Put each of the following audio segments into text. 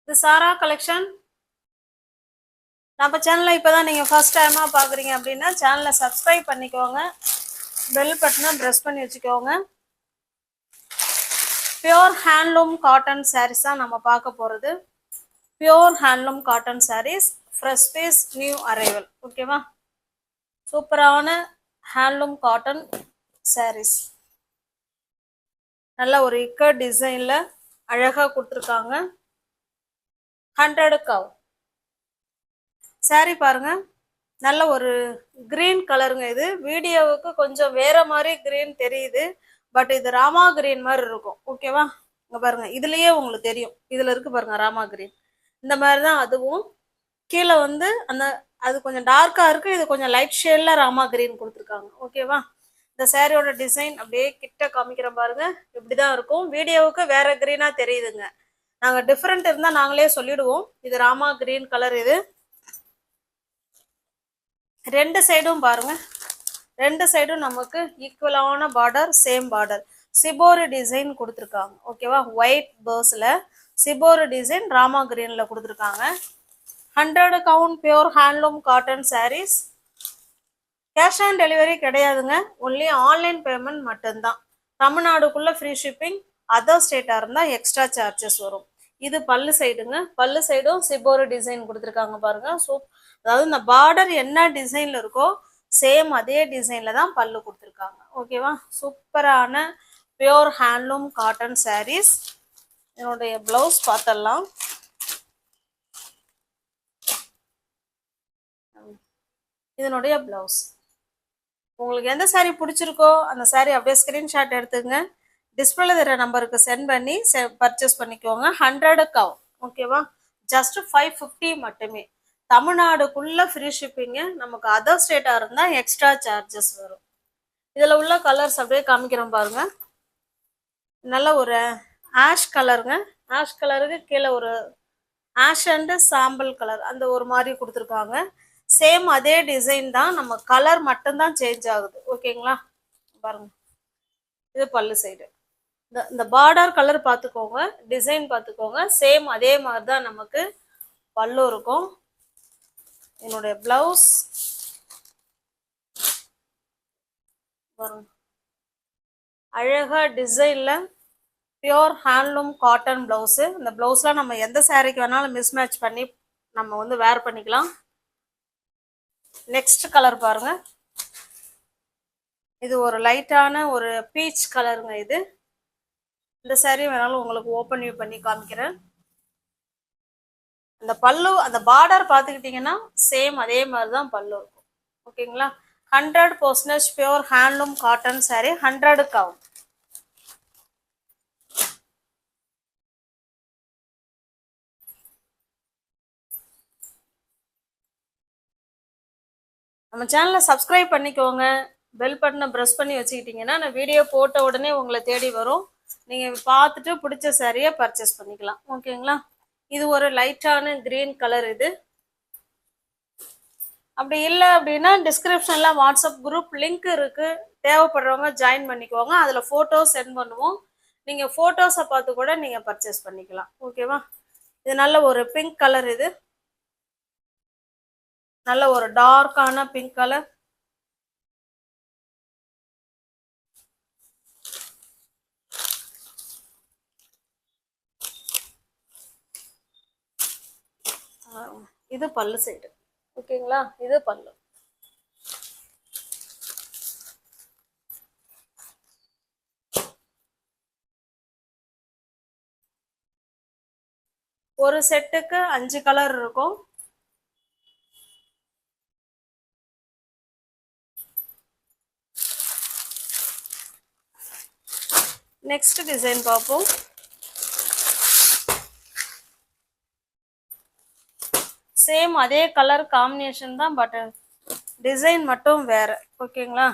இது சாரா கலெக்ஷன். நம்ம சேனலை இப்போதான் நீங்கள் ஃபர்ஸ்ட் டைமாக பார்க்குறீங்க அப்படின்னா சேனலை சப்ஸ்கிரைப் பண்ணிக்கோங்க, பெல் பட்டனை ப்ரெஸ் பண்ணி வச்சுக்கோங்க. பியோர் ஹேண்ட்லூம் காட்டன் சாரீஸ் தான் நம்ம பார்க்க போகிறது. Pure handloom cotton saris, fresh piece, new arrival. ஓகேவா? சூப்பரான ஹேண்ட்லூம் காட்டன் சாரீஸ், நல்ல ஒரு இக்கட் டிசைனில் அழகாக கொடுத்துருக்காங்க. 100 கவ் சாரீ பாருங்க, நல்ல ஒரு கிரீன் கலருங்க. இது வீடியோவுக்கு கொஞ்சம் வேற மாதிரி கிரீன் தெரியுது, பட் இது ராமா கிரீன் மாதிரி இருக்கும். ஓகேவா? இங்க பாருங்க, இதுலயே உங்களுக்கு தெரியும், இதுல இருக்கு பாருங்க ராமா கிரீன். இந்த மாதிரி தான் அதுவும். கீழே வந்து அது கொஞ்சம் டார்க்கா இருக்கு, இது கொஞ்சம் லைட் ஷேட்ல ராமா கிரீன் கொடுத்துருக்காங்க. ஓகேவா? இந்த சாரியோட டிசைன் அப்படியே கிட்ட காமிக்கிறேன் பாருங்க, இப்படிதான் இருக்கும். வீடியோவுக்கு வேற கிரீனா தெரியுதுங்க. நாங்க டிஃப்ரெண்ட் இருந்தா நாங்களே சொல்லிடுவோம். இது ராமா கிரீன் கலர். இது ரெண்டு சைடும் பாருங்க, ரெண்டு சைடும் நமக்கு ஈக்குவலான border, same border, shibori design கொடுத்துருக்காங்க. ஓகேவா? ஒயிட் பேர்ஸ்ல சிபோரி டிசைன் ராமா கிரீன்ல கொடுத்துருக்காங்க. 100 count pure handloom cotton saris. Cash on delivery கிடையாதுங்க, ஒன்லி ஆன்லைன் பேமெண்ட் மட்டும்தான். தமிழ்நாடுக்குள்ள ஃப்ரீ ஷிப்பிங், அதர் ஸ்டேட்டாக இருந்தால் எக்ஸ்ட்ரா சார்ஜஸ் வரும். இது பல்லு சைடுங்க, பல்லு சைடும் சிபோரி டிசைன் கொடுத்துருக்காங்க பாருங்க. அதாவது இந்த பார்டர் என்ன டிசைன்ல இருக்கோ சேம் அதே டிசைன்ல தான் பல்லு கொடுத்துருக்காங்க. ஓகேவா? சூப்பரான பியோர் ஹேண்ட்லூம் காட்டன் சாரீஸ். என்னுடைய பிளவுஸ் பார்த்தலாம். இதனுடைய பிளவுஸ் உங்களுக்கு எந்த சாரீ பிடிச்சிருக்கோ அந்த சாரீ அப்படியே ஸ்கிரீன்ஷாட் எடுத்துங்க, டிஸ்பிளேல தர நம்பருக்கு சென்ட் பண்ணி பர்ச்சேஸ் பண்ணிக்கோங்க. 100 கவ். ஓகேவா? ஜஸ்ட் 550 மட்டுமே. தமிழ்நாடுக்குள்ள ஃப்ரீ ஷிப்பிங்கு, நமக்கு அதர் ஸ்டேட்டா இருந்தா எக்ஸ்ட்ரா சார்ஜஸ் வரும். இதுல உள்ள கலர்ஸ் அப்படியே காமிக்கிறோம் பாருங்க. நல்ல ஒரு ஆஷ் கலருங்க, ஆஷ் கலருக்கு கீழே ஒரு ஆஷ் அண்ட் சாம்பல் கலர் அந்த ஒரு மாதிரி கொடுத்துருக்காங்க. சேம் அதே டிசைன் தான், நம்ம கலர் மட்டும்தான் சேஞ்ச் ஆகுது. ஓகேங்களா? பாருங்க, இது பல்லு சைடு. இந்த பார்டர் கலர் பார்த்துக்கோங்க, டிசைன் பார்த்துக்கோங்க, சேம் அதே மாதிரி தான் நமக்கு பல்லு இருக்கும். என்னுடைய பிளவுஸ் பாருங்க, அழகா டிசைன்ல பியோர் ஹேண்ட்லூம் காட்டன் பிளவுஸு. இந்த பிளவுஸ்லாம் நம்ம எந்த சாரீக்கு வேணாலும் மிஸ்மேட்ச் பண்ணி நம்ம வந்து வேர் பண்ணிக்கலாம். நெக்ஸ்ட் கலர் பாருங்க, இது ஒரு லைட்டான ஒரு பீச் கலருங்க. இது இந்த சாரீ வேணாலும் உங்களுக்கு ஓப்பன் வியூ பண்ணி காமிக்கிறேன். அந்த பல்லு, அந்த பார்டர் பார்த்துக்கிட்டிங்கன்னா சேம் அதே மாதிரி தான் பல்லு இருக்கும். ஓகேங்களா? 100% பியோர் ஹேண்ட்லூம் காட்டன் சாரீ, 100 கவ். நம்ம சேனலை சப்ஸ்கிரைப் பண்ணிக்கோங்க, பெல் பட்டனை ப்ரெஸ் பண்ணி வச்சுக்கிட்டிங்கன்னா நான் வீடியோ போட்ட உடனே உங்களை தேடி வரும். நீங்கள் பார்த்துட்டு பிடிச்ச சாரியை பர்ச்சேஸ் பண்ணிக்கலாம். ஓகேங்களா? இது ஒரு லைட்டான கிரீன் கலர். இது அப்படி இல்லை அப்படின்னா டிஸ்கிரிப்ஷன்ல வாட்ஸ்அப் குரூப் லிங்க் இருக்கு, தேவைப்படுறவங்க ஜாயின் பண்ணிக்கோங்க. அதில் ஃபோட்டோ சென்ட் பண்ணுவோம், நீங்கள் ஃபோட்டோஸை பார்த்து கூட நீங்கள் பர்ச்சேஸ் பண்ணிக்கலாம். ஓகேவா? இது நல்ல ஒரு பிங்க் கலர். இது நல்ல ஒரு டார்க்கான பிங்க் கலர். இது பல்லு சைடு. ஓகேங்களா? இது பல்லு. ஒரு செட்டுக்கு 5 கலர் இருக்கும். நெக்ஸ்ட் டிசைன் பார்ப்போம். சேம் அதே கலர் காம்பினேஷன் தான், பட் டிசைன் மட்டும் வேற. ஓகேங்களா?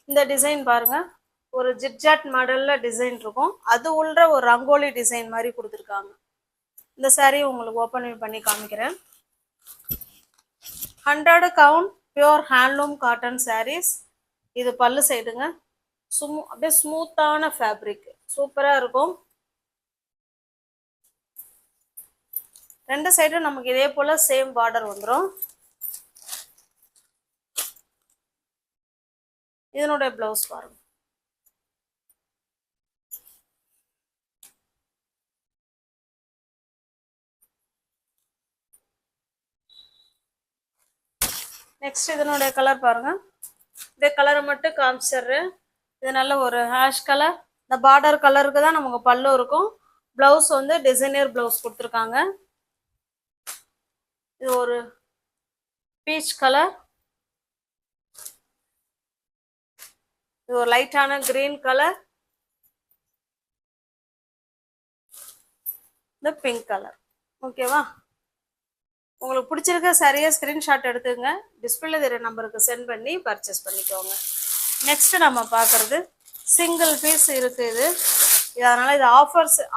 இந்த டிசைன் பாருங்க, ஒரு ஜிக்ஜாட் மாடல்ல டிசைன் இருக்கும், அது உள்ள ஒரு ரங்கோலி டிசைன் மாதிரி கொடுத்துருக்காங்க. இந்த சாரீ உங்களுக்கு ஓப்பன் பண்ணி காமிக்கிறேன். 100 count pure handloom cotton saris. இது பல்லு சைடுங்க, அப்படியே ஸ்மூத்தான ஃபேப்ரிக். சூப்பரா இருக்கும். ரெண்டு சைடும் நமக்கு இதே போல சேம் பார்டர் வந்துடும். இதனுடைய பிளவுஸ் பாருங்க. நெக்ஸ்ட் இதனுடைய கலர் பாருங்க. இந்த கலரை மட்டும் காமிச்சிடுறேன். இது நல்ல ஒரு ஹேஷ் கலர். இந்த பார்டர் கலருக்கு தான் நமக்கு பல்லு இருக்கும். பிளவுஸ் வந்து டிசைனர் பிளவுஸ் கொடுத்துருக்காங்க. இது ஒரு பீச் கலர். இது ஒரு லைட்டான கிரீன் கலர். இந்த பிங்க் கலர். ஓகேவா? உங்களுக்கு பிடிச்சிருக்க சரியாக ஸ்க்ரீன்ஷாட் எடுத்துங்க. டிஸ்பிளே தெரிய நம்பருக்கு சென்ட் பண்ணி பர்ச்சேஸ் பண்ணிக்கோங்க. நெக்ஸ்ட் நம்ம பார்க்குறது சிங்கிள் பீஸ் இருக்குது. அதனால் இது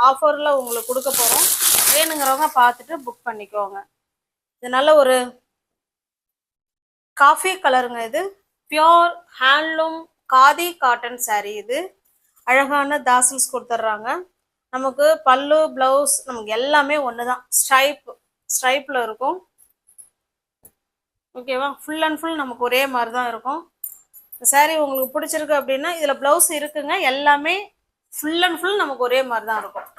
ஆஃபரில் உங்களுக்கு கொடுக்க போகிறோம். வேணுங்கிறவங்க பார்த்துட்டு புக் பண்ணிக்கோங்க. இது நல்ல ஒரு காஃபி கலருங்க. இது pure handloom khadi cotton sari. இது அழகான தாசில்ஸ் கொடுத்துட்றாங்க. நமக்கு பல்லு பிளவுஸ் நமக்கு எல்லாமே ஒன்று தான். ஸ்ட்ரைப்பில் இருக்கும். ஓகேவா? ஃபுல் அண்ட் ஃபுல் நமக்கு ஒரே மாதிரி தான் இருக்கும். இந்த சாரீ உங்களுக்கு பிடிச்சிருக்கு அப்படின்னா இதில் ப்ளவுஸ் இருக்குங்க. எல்லாமே ஃபுல் அண்ட் ஃபுல் நமக்கு ஒரே மாதிரி தான் இருக்கும்.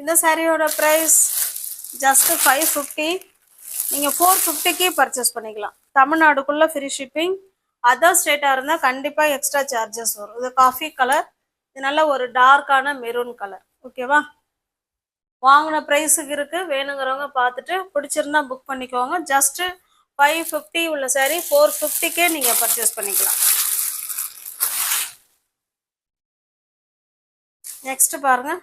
இந்த சாரியோட ப்ரைஸ் ஜஸ்ட் 550. நீங்கள் 450க்கு பர்ச்சேஸ் பண்ணிக்கலாம். தமிழ்நாடுக்குள்ளே ஃப்ரீ ஷிப்பிங். அதர் ஸ்டேட்டாக இருந்தால் கண்டிப்பாக எக்ஸ்ட்ரா சார்ஜஸ் வரும். இது காஃபி கலர். இது நல்ல ஒரு டார்க்கான மெரூன் கலர். ஓகேவா? வாங்கின ப்ரைஸுக்கு இருக்குது. வேணுங்கிறவங்க பார்த்துட்டு பிடிச்சிருந்தா புக் பண்ணிக்கோங்க. ஜஸ்ட்டு 550 உள்ள சாரீ 450க்கே நீங்கள் பர்ச்சேஸ் பண்ணிக்கலாம். நெக்ஸ்ட் பாருங்க.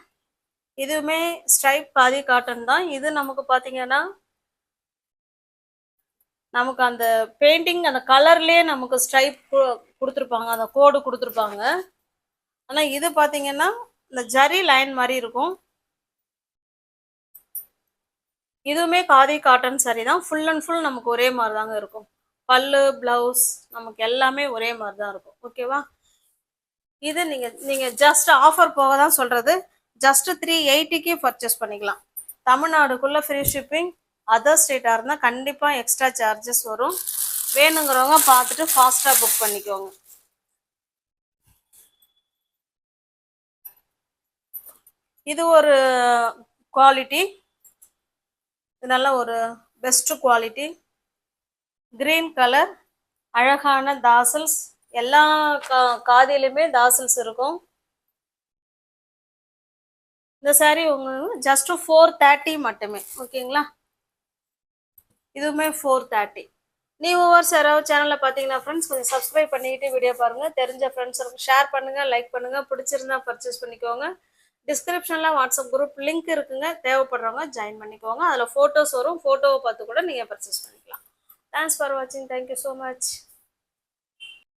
இதுவுமே ஸ்ட்ரைப் காதி காட்டன் தான். இது நமக்கு பார்த்தீங்கன்னா நமக்கு அந்த பெயிண்டிங் அந்த கலர்லேயே நமக்கு ஸ்ட்ரைப் கொடுத்துருப்பாங்க. அந்த கோடு கொடுத்துருப்பாங்க. ஆனால் இது பார்த்தீங்கன்னா இந்த ஜரி லைன் மாதிரி இருக்கும். இதுவுமே காதி காட்டன் சாரி தான். ஃபுல் அண்ட் ஃபுல் நமக்கு ஒரே மாதிரி தாங்க இருக்கும். பல்லு பிளவுஸ் நமக்கு எல்லாமே ஒரே மாதிரி தான் இருக்கும். ஓகேவா? இது நீங்கள் ஜஸ்ட் ஆஃபர் போக தான் சொல்கிறது. ஜஸ்ட் 380க்கு பர்ச்சேஸ் பண்ணிக்கலாம். தமிழ்நாடுக்குள்ளே ஃப்ரீ ஷிப்பிங். அதர் ஸ்டேட்டாக இருந்தால் கண்டிப்பாக எக்ஸ்ட்ரா சார்ஜஸ் வரும். வேணுங்கிறவங்க பார்த்துட்டு ஃபாஸ்ட்டாக புக் பண்ணிக்கோங்க. இது ஒரு குவாலிட்டி. இது நல்ல ஒரு பெஸ்ட் குவாலிட்டி. Green colour. அழகான தாசல்ஸ். எல்லா காதிலுமே தாசல்ஸ் இருக்கும். இந்த சாரீ உங்களுக்கு ஜஸ்ட் 430 மட்டுமே. ஓகேங்களா? இதுவுமே 430. ஒவ்வொரு யாராவது சேனலில் பார்த்தீங்கன்னா ஃப்ரெண்ட்ஸ் கொஞ்சம் சப்ஸ்கிரைப் பண்ணிக்கிட்டு வீடியோ பாருங்கள். தெரிஞ்ச ஃப்ரெண்ட்ஸுக்கு ஷேர் பண்ணுங்கள், லைக் பண்ணுங்கள். பிடிச்சிருந்தா பர்ச்சேஸ் பண்ணிக்கோங்க. டிஸ்கிரிப்ஷனில் வாட்ஸ்அப் குரூப் லிங்க் இருக்குங்க. தேவைப்படுறவங்க ஜாயின் பண்ணிக்கோங்க. அதில் ஃபோட்டோஸ் வரும். ஃபோட்டோவை பார்த்து கூட நீங்கள் பர்ச்சேஸ் பண்ணிக்கலாம். தேங்க்ஸ் ஃபார் வாட்சிங். Thank you so much.